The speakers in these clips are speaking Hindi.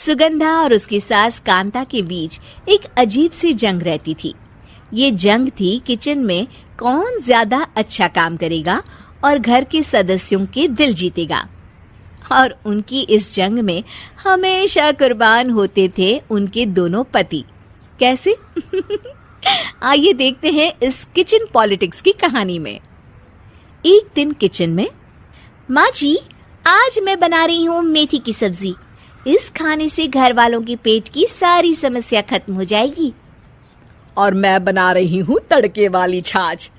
सुगंधा और उसकी सास कांता के बीच एक अजीब सी जंग रहती थी। ये जंग थी किचन में कौन ज्यादा अच्छा काम करेगा और घर के सदस्यों के दिल जीतेगा। और उनकी इस जंग में हमेशा कुर्बान होते थे उनके दोनों पति। कैसे? आइए देखते हैं इस किचन पॉलिटिक्स की कहानी में। एक दिन किचन में, माँ जी, आज मैं बना रही हूँ मेथी की सब्जी। इस खाने से घर वालों के पेट की सारी समस्या खत्म हो जाएगी। और मैं बना रही हूँ तड़के वाली छाछ,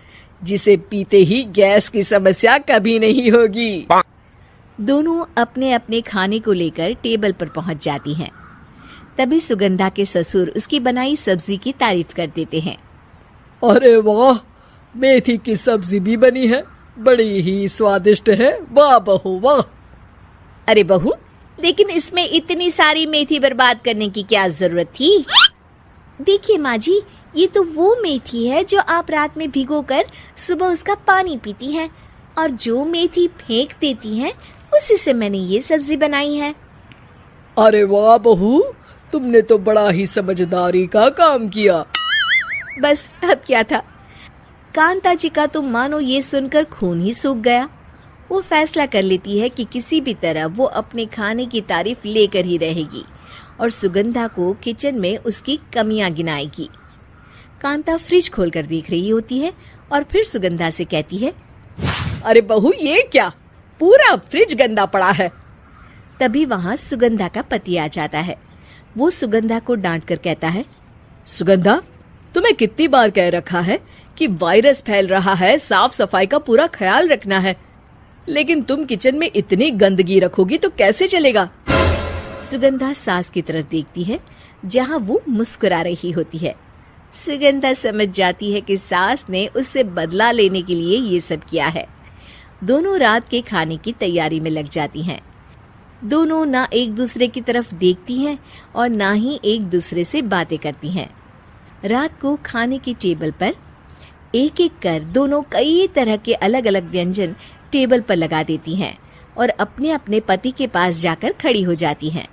जिसे पीते ही गैस की समस्या कभी नहीं होगी। दोनों अपने अपने खाने को लेकर टेबल पर पहुंच जाती हैं। तभी सुगंधा के ससुर उसकी बनाई सब्जी की तारीफ कर देते हैं। अरे वाह, मेथी की सब्जी भी बनी है, बड़ी ही स्वादिष्ट है। वाह बहू वाह। अरे बहू, लेकिन इसमें इतनी सारी मेथी बर्बाद करने की क्या जरूरत थी? देखिए माँ जी, ये तो वो मेथी है जो आप रात में भिगोकर सुबह उसका पानी पीती हैं, और जो मेथी फेंक देती हैं उसी से मैंने ये सब्जी बनाई है। अरे वाह बहू, तुमने तो बड़ा ही समझदारी का काम किया। बस अब क्या था, कांता जी का तो मानो ये सुनकर खून ही सूख गया। वो फैसला कर लेती है कि किसी भी तरह वो अपने खाने की तारीफ लेकर ही रहेगी और सुगंधा को किचन में उसकी कमियां गिनाएगी। कांता फ्रिज खोलकर देख रही होती है और फिर सुगंधा से कहती है, अरे बहू, ये क्या, पूरा फ्रिज गंदा पड़ा है। तभी वहाँ सुगंधा का पति आ जाता है। वो सुगंधा को डांट कर कहता है, सुगंधा, तुम्हें कितनी बार कह रखा है कि वायरस फैल रहा है, साफ सफाई का पूरा ख्याल रखना है, लेकिन तुम किचन में इतनी गंदगी रखोगी तो कैसे चलेगा। सुगंधा सास की तरफ देखती है जहाँ वो मुस्कुरा रही होती है। सुगंधा समझ जाती है कि सास ने उससे बदला लेने के लिए ये सब किया है। दोनों रात के खाने की तैयारी में लग जाती हैं। दोनों ना एक दूसरे की तरफ देखती हैं और ना ही एक दूसरे से बातें करती हैं। रात को खाने की टेबल पर एक एक कर दोनों कई तरह के अलग अलग व्यंजन टेबल पर लगा देती हैं और अपने अपने पति के पास जाकर खड़ी हो जाती हैं।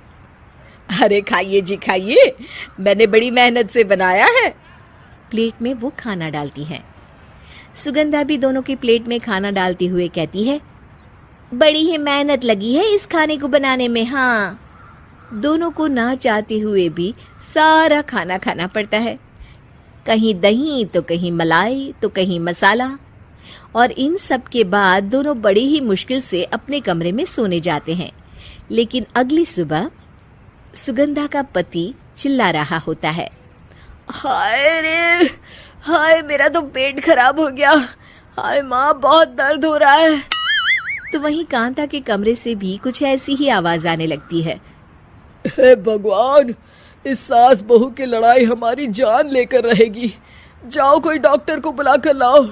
अरे खाइए जी खाइए, मैंने बड़ी मेहनत से बनाया है। प्लेट में वो खाना डालती हैं। सुगंधा भी दोनों की प्लेट में खाना डालते हुए कहती है, बड़ी ही मेहनत लगी है इस खाने को बनाने में। हाँ, दोनों को ना चाहते हुए भी सारा खाना खाना पड़ता है। कहीं दही तो कहीं मलाई तो कहीं मसाला। और इन सब के बाद दोनों बड़ी ही मुश्किल से अपने कमरे में सोने जाते हैं। लेकिन अगली सुबह सुगंधा का पति चिल्ला रहा होता है, हाय रे, हाय मेरा तो पेट खराब हो गया, हाय माँ बहुत दर्द हो रहा है। तो वहीं कांता के कमरे से भी कुछ ऐसी ही आवाज आने लगती है। हे भगवान, इस सास बहू की लड़ाई हमारी जान लेकर रहेगी। जाओ कोई डॉक्टर को बुला कर लाओ।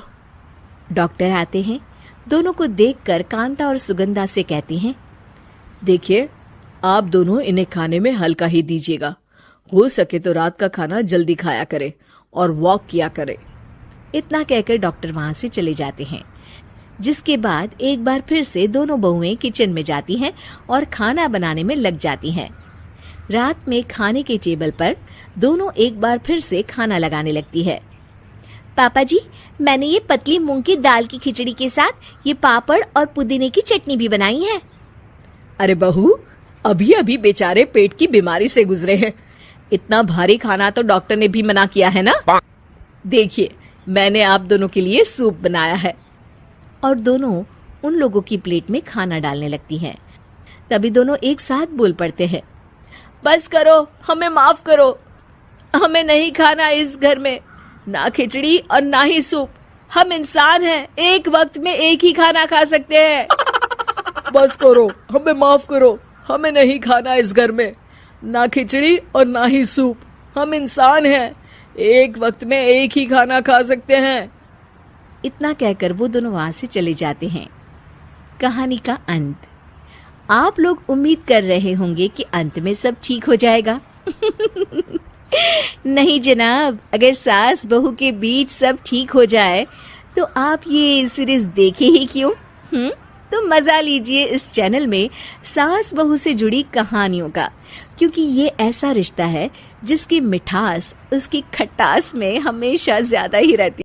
डॉक्टर आते हैं। दोनों को देखकर कांता और सुगंधा से कहते हैं, देखिए, आप दोनों इन्हें खाने में हल्का ही दीजिएगा। हो सके तो रात का खाना जल्दी खाया करे और वॉक किया करे। इतना कहकर डॉक्टर वहां से चले जाते हैं। जिसके बाद एक बार फिर से दोनों बहुएं किचन में जाती हैं और खाना बनाने में लग जाती हैं। रात में खाने के टेबल पर दोनों एक बार फिर से खाना लगाने लगती है। पापा जी, मैंने ये पतली मूंग की दाल की खिचड़ी के साथ ये पापड़ और पुदीने की चटनी भी बनाई है। अरे बहू, अभी अभी बेचारे पेट की बीमारी से गुजरे हैं, इतना भारी खाना तो डॉक्टर ने भी मना किया है ना। देखिए, मैंने आप दोनों के लिए सूप बनाया है। और दोनों उन लोगों की प्लेट में खाना डालने लगती हैं। तभी दोनों एक साथ बोल पड़ते हैं, बस करो, हमें माफ करो, हमें नहीं खाना इस घर में ना खिचड़ी और ना ही सूप। हम इंसान हैं, एक वक्त में एक ही खाना खा सकते हैं। बस करो, हमें माफ करो, हमें नहीं खाना इस घर में ना खिचड़ी और ना ही सूप। हम इंसान हैं, एक वक्त में एक ही खाना खा सकते हैं। इतना कहकर वो दोनों वहां से चले जाते हैं। कहानी का अंत। आप लोग उम्मीद कर रहे होंगे कि अंत में सब ठीक हो जाएगा। नहीं जनाब, अगर सास बहू के बीच सब ठीक हो जाए तो आप ये सीरीज देखे ही क्यों? तो मजा लीजिए इस चैनल में सास बहू से जुड़ी कहानियों का, क्योंकि ये ऐसा रिश्ता है जिसकी मिठास उसकी खटास में हमेशा ज्यादा ही रहती है।